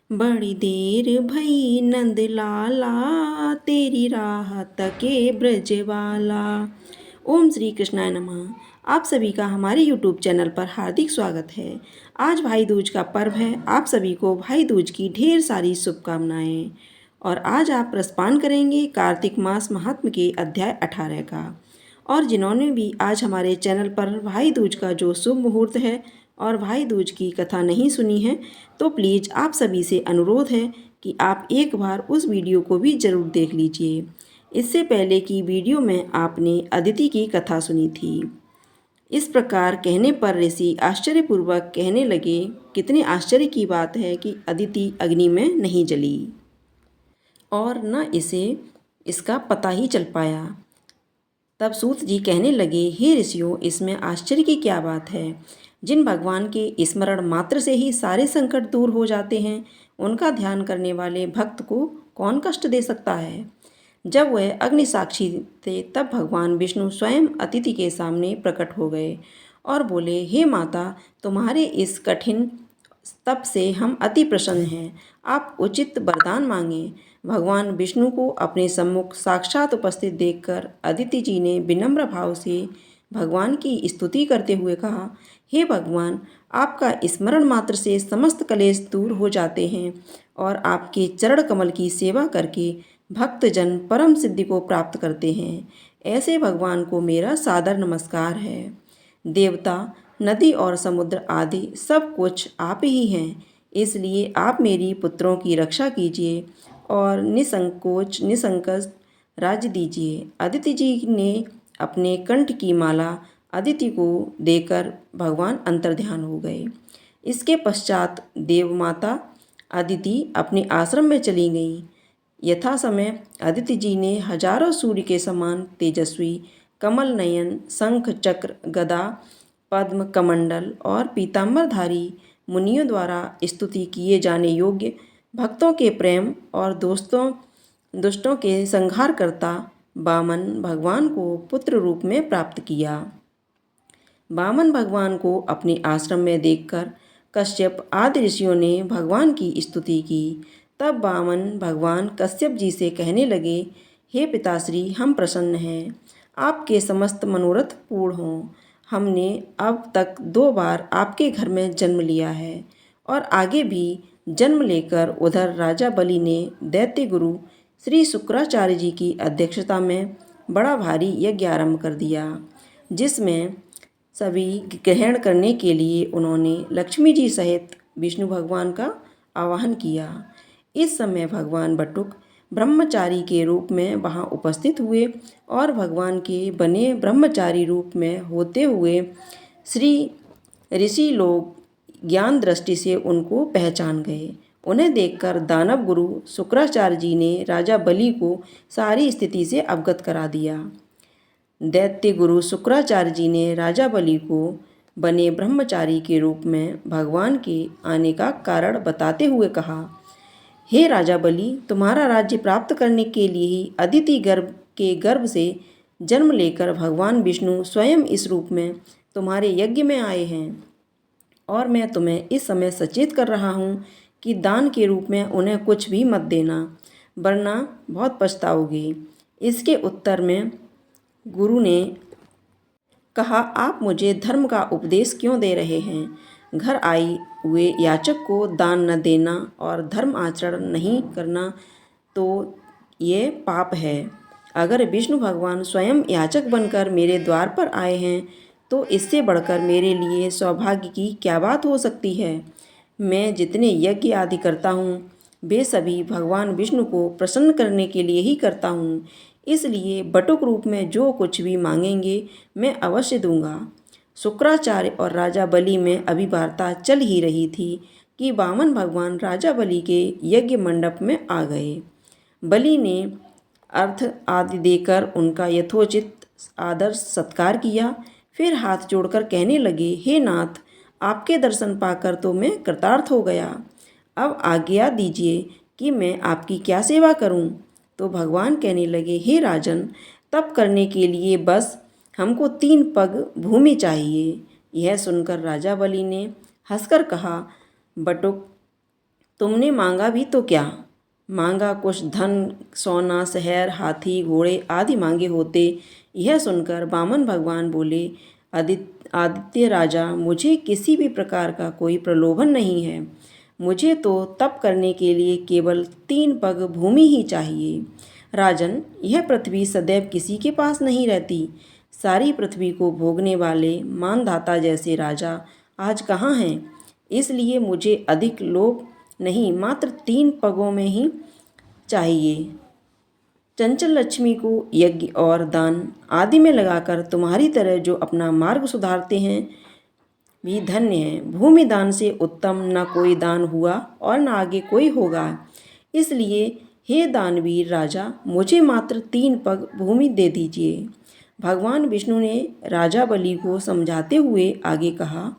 बड़ी देर भई नंद लाला, तेरी राह तके ब्रजवाला। ओम श्री कृष्णाय नमः। आप सभी का हमारे यूट्यूब चैनल पर हार्दिक स्वागत है। आज भाई दूज का पर्व है। आप सभी को भाई दूज की ढेर सारी शुभकामनाएं। और आज आप रसपान करेंगे कार्तिक मास महात्म के अध्याय 18 का। और जिन्होंने भी आज हमारे चैनल पर भाई दूज का जो शुभ मुहूर्त है और भाई दूज की कथा नहीं सुनी है, तो प्लीज़ आप सभी से अनुरोध है कि आप एक बार उस वीडियो को भी ज़रूर देख लीजिए। इससे पहले की वीडियो में आपने अदिति की कथा सुनी थी। इस प्रकार कहने पर ऋषि आश्चर्यपूर्वक कहने लगे, कितने आश्चर्य की बात है कि अदिति अग्नि में नहीं जली और न इसे इसका पता ही चल पाया। तब सूत जी कहने लगे, हे ऋषियों, इसमें आश्चर्य की क्या बात है। जिन भगवान के स्मरण मात्र से ही सारे संकट दूर हो जाते हैं, उनका ध्यान करने वाले भक्त को कौन कष्ट दे सकता है। जब वह अग्नि साक्षी थे, तब भगवान विष्णु स्वयं अतिथि के सामने प्रकट हो गए और बोले, हे माता, तुम्हारे इस कठिन तब से हम अति प्रसन्न हैं। आप उचित वरदान मांगे। भगवान विष्णु को अपने सम्मुख साक्षात उपस्थित देखकर अदिति जी ने विनम्र भाव से भगवान की स्तुति करते हुए कहा, हे भगवान, आपका स्मरण मात्र से समस्त कलेश दूर हो जाते हैं और आपके चरण कमल की सेवा करके भक्तजन परम सिद्धि को प्राप्त करते हैं। ऐसे भगवान को मेरा सादर नमस्कार है। देवता, नदी और समुद्र आदि सब कुछ आप ही हैं, इसलिए आप मेरी पुत्रों की रक्षा कीजिए और निसंकोच निसंकच राज्य दीजिए। अदिति जी ने अपने कंठ की माला अदिति को देकर भगवान अंतर्ध्यान हो गए। इसके पश्चात देवमाता अदिति अपने आश्रम में चली गईं। यथा समय अदिति जी ने हजारों सूर्य के समान तेजस्वी कमल नयन, शंख चक्र गदा पद्म कमंडल और पीताम्बरधारी मुनियों द्वारा स्तुति किए जाने योग्य भक्तों के प्रेम और दुष्टों के संहार करता वामन भगवान को पुत्र रूप में प्राप्त किया। वामन भगवान को अपने आश्रम में देखकर कश्यप आदि ऋषियों ने भगवान की स्तुति की। तब वामन भगवान कश्यप जी से कहने लगे, हे पिताश्री, हम प्रसन्न हैं, आपके समस्त मनोरथ पूर्ण हों। हमने अब तक 2 बार आपके घर में जन्म लिया है और आगे भी जन्म लेकर उधर राजा बलि ने दैत्य गुरु श्री शुक्राचार्य जी की अध्यक्षता में बड़ा भारी यज्ञ आरंभ कर दिया, जिसमें सभी ग्रहण करने के लिए उन्होंने लक्ष्मी जी सहित विष्णु भगवान का आवाहन किया। इस समय भगवान बटुक ब्रह्मचारी के रूप में वहां उपस्थित हुए और भगवान के बने ब्रह्मचारी रूप में होते हुए श्री ऋषि लोग ज्ञान दृष्टि से उनको पहचान गए। उन्हें देखकर दानव गुरु शुक्राचार्य जी ने राजा बलि को सारी स्थिति से अवगत करा दिया। दैत्य गुरु शुक्राचार्य जी ने राजा बलि को बने ब्रह्मचारी के रूप में भगवान के आने का कारण बताते हुए कहा, हे राजा बलि, तुम्हारा राज्य प्राप्त करने के लिए ही अदिति गर्भ से जन्म लेकर भगवान विष्णु स्वयं इस रूप में तुम्हारे यज्ञ में आए हैं और मैं तुम्हें इस समय सचेत कर रहा हूँ कि दान के रूप में उन्हें कुछ भी मत देना, वरना बहुत पछताओगे। इसके उत्तर में गुरु ने कहा, आप मुझे धर्म का उपदेश क्यों दे रहे हैं। घर आए हुए याचक को दान न देना और धर्म आचरण नहीं करना तो ये पाप है। अगर विष्णु भगवान स्वयं याचक बनकर मेरे द्वार पर आए हैं तो इससे बढ़कर मेरे लिए सौभाग्य की क्या बात हो सकती है। मैं जितने यज्ञ आदि करता हूँ वे सभी भगवान विष्णु को प्रसन्न करने के लिए ही करता हूँ, इसलिए बटुक रूप में जो कुछ भी मांगेंगे मैं अवश्य दूंगा। शुक्राचार्य और राजा बलि में अभी वार्ता चल ही रही थी कि वामन भगवान राजा बलि के यज्ञ मंडप में आ गए। बलि ने अर्थ आदि देकर उनका यथोचित आदर सत्कार किया, फिर हाथ जोड़कर कहने लगे, हे नाथ, आपके दर्शन पाकर तो मैं कृतार्थ हो गया। अब आज्ञा दीजिए कि मैं आपकी क्या सेवा करूं। तो भगवान कहने लगे, हे राजन, तप करने के लिए बस हमको 3 पग भूमि चाहिए। यह सुनकर राजा बलि ने हंसकर कहा, बटुक, तुमने मांगा भी तो क्या? मांगा कुछ धन, सोना, शहर, हाथी, घोड़े आदि मांगे होते। यह सुनकर वामन भगवान बोले, आदित्य राजा, मुझे किसी भी प्रकार का कोई प्रलोभन नहीं है। मुझे तो तप करने के लिए केवल 3 पग भूमि ही चाहिए। राजन, यह पृथ्वी सदैव किसी के पास नहीं रहती। सारी पृथ्वी को भोगने वाले मानधाता जैसे राजा आज कहाँ हैं? इसलिए मुझे अधिक लोभ नहीं, मात्र 3 पगों में ही चाहिए। चंचल लक्ष्मी को यज्ञ और दान आदि में लगाकर तुम्हारी तरह जो अपना मार्ग सुधारते हैं भी धन्य हैं। भूमि दान से उत्तम न कोई दान हुआ और न आगे कोई होगा। इसलिए हे दानवीर राजा, मुझे मात्र 3 पग भूमि दे दीजिए। भगवान विष्णु ने राजा बलि को समझाते हुए आगे कहा,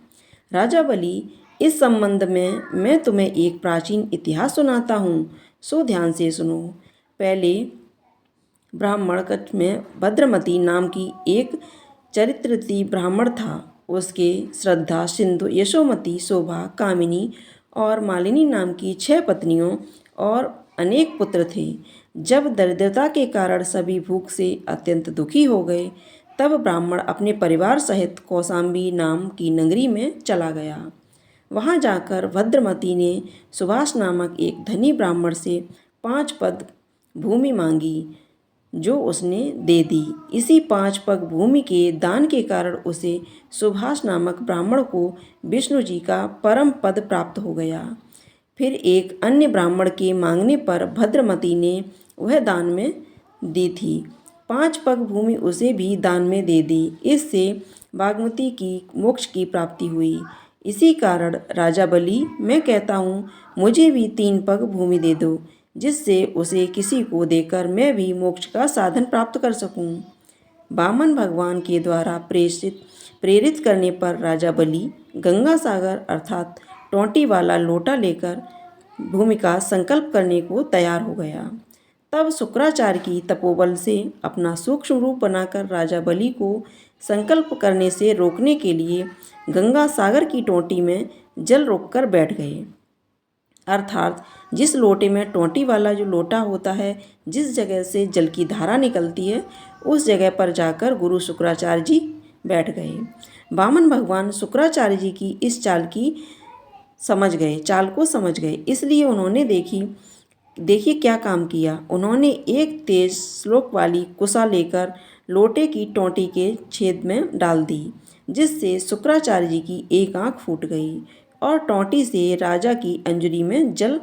राजा बलि, इस संबंध में मैं तुम्हें एक प्राचीन इतिहास सुनाता हूँ, सो ध्यान से सुनो। पहले ब्राह्मण कच्छ में भद्रमती नाम की एक चरित्रवती ब्राह्मण था। उसके श्रद्धा, सिंधु, यशोमती, शोभा, कामिनी और मालिनी नाम की 6 पत्नियों और अनेक पुत्र थे। जब दरिद्रता के कारण सभी भूख से अत्यंत दुखी हो गए, तब ब्राह्मण अपने परिवार सहित कौशाम्बी नाम की नगरी में चला गया। वहां जाकर भद्रमती ने सुभाष नामक एक धनी ब्राह्मण से 5 पद भूमि मांगी, जो उसने दे दी। इसी 5 पग भूमि के दान के कारण उसे सुभाष नामक ब्राह्मण को विष्णु जी का परम पद प्राप्त हो गया। फिर एक अन्य ब्राह्मण के मांगने पर भद्रमती ने वह दान में दी थी। 5 पग भूमि उसे भी दान में दे दी। इससे बागमती की मोक्ष की प्राप्ति हुई। इसी कारण राजा बलि, मैं कहता हूँ, मुझे भी 3 पग भूमि दे दो, जिससे उसे किसी को देकर मैं भी मोक्ष का साधन प्राप्त कर सकूं। वामन भगवान के द्वारा प्रेरित करने पर राजा बलि गंगा सागर अर्थात टोंटी वाला लोटा लेकर भूमि का संकल्प करने को तैयार हो गया। तब शुक्राचार्य की तपोबल से अपना सूक्ष्म रूप बनाकर राजा बलि को संकल्प करने से रोकने के लिए गंगा सागर की टोंटी में जल रोककर बैठ गए। अर्थात जिस लोटे में टोंटी वाला जो लोटा होता है, जिस जगह से जल की धारा निकलती है, उस जगह पर जाकर गुरु शुक्राचार्य जी बैठ गए। वामन भगवान शुक्राचार्य जी की इस चाल को समझ गए। इसलिए उन्होंने देखिए क्या काम किया। उन्होंने एक तेज श्लोक वाली कुसा लेकर लोटे की टोंटी के छेद में डाल दी, जिससे शुक्राचार्य जी की एक आंख फूट गई और टोंटी से राजा की अंजलि में जल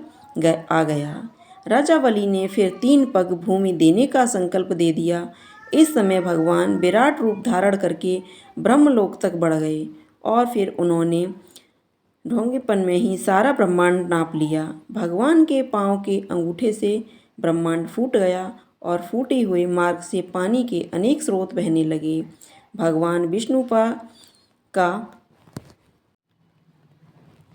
आ गया। राजा बलि ने फिर 3 पग भूमि देने का संकल्प दे दिया। इस समय भगवान विराट रूप धारण करके ब्रह्मलोक तक बढ़ गए और फिर उन्होंने ढोंगेपन में ही सारा ब्रह्मांड नाप लिया। भगवान के पांव के अंगूठे से ब्रह्मांड फूट गया और फूटे हुए मार्ग से पानी के अनेक स्रोत बहने लगे। भगवान विष्णु का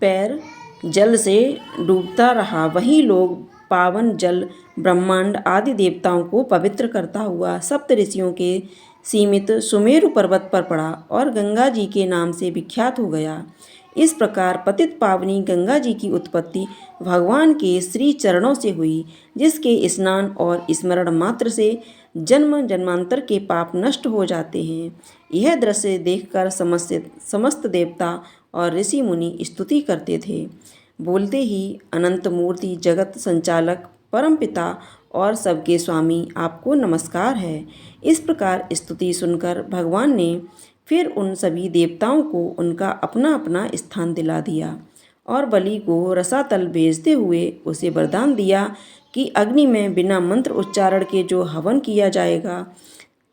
पैर जल से डूबता रहा। वहीं लोग पावन जल ब्रह्मांड आदि देवताओं को पवित्र करता हुआ सप्त ऋषियों के सीमित सुमेरु पर्वत पर पड़ा और गंगा जी के नाम से विख्यात हो गया। इस प्रकार पतित पावनी गंगा जी की उत्पत्ति भगवान के श्री चरणों से हुई, जिसके स्नान और स्मरण मात्र से जन्म जन्मांतर के पाप नष्ट हो जाते हैं। यह दृश्य देखकर समस्त देवता और ऋषि मुनि स्तुति करते थे। बोलते ही अनंत मूर्ति, जगत संचालक, परम पिता और सबके स्वामी, आपको नमस्कार है। इस प्रकार स्तुति सुनकर भगवान ने फिर उन सभी देवताओं को उनका अपना अपना स्थान दिला दिया और बलि को रसातल भेजते हुए उसे वरदान दिया कि अग्नि में बिना मंत्र उच्चारण के जो हवन किया जाएगा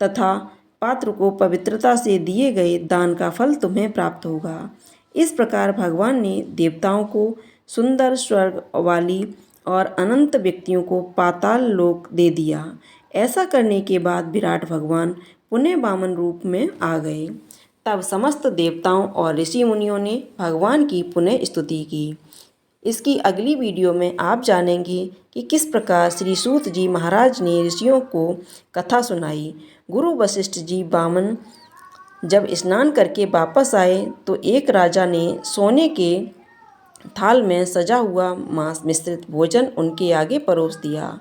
तथा पात्र को पवित्रता से दिए गए दान का फल तुम्हें प्राप्त होगा। इस प्रकार भगवान ने देवताओं को सुंदर स्वर्ग वाली और अनंत व्यक्तियों को पाताल लोक दे दिया। ऐसा करने के बाद विराट भगवान पुनः वामन रूप में आ गए। तब समस्त देवताओं और ऋषि मुनियों ने भगवान की पुनः स्तुति की। इसकी अगली वीडियो में आप जानेंगे कि किस प्रकार श्री सूत जी महाराज ने ऋषियों को कथा सुनाई। गुरु वशिष्ठ जी वामन जब स्नान करके वापस आए तो एक राजा ने सोने के थाल में सजा हुआ मांस मिश्रित भोजन उनके आगे परोस दिया।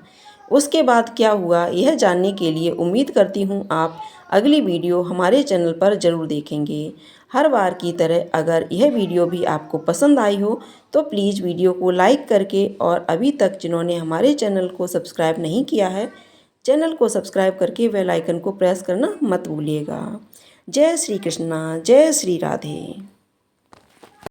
उसके बाद क्या हुआ, यह जानने के लिए उम्मीद करती हूँ आप अगली वीडियो हमारे चैनल पर ज़रूर देखेंगे। हर बार की तरह अगर यह वीडियो भी आपको पसंद आई हो तो प्लीज़ वीडियो को लाइक करके, और अभी तक जिन्होंने हमारे चैनल को सब्सक्राइब नहीं किया है, चैनल को सब्सक्राइब करके बेल आइकन को प्रेस करना मत भूलिएगा। जय श्री कृष्णा, जय श्री राधे।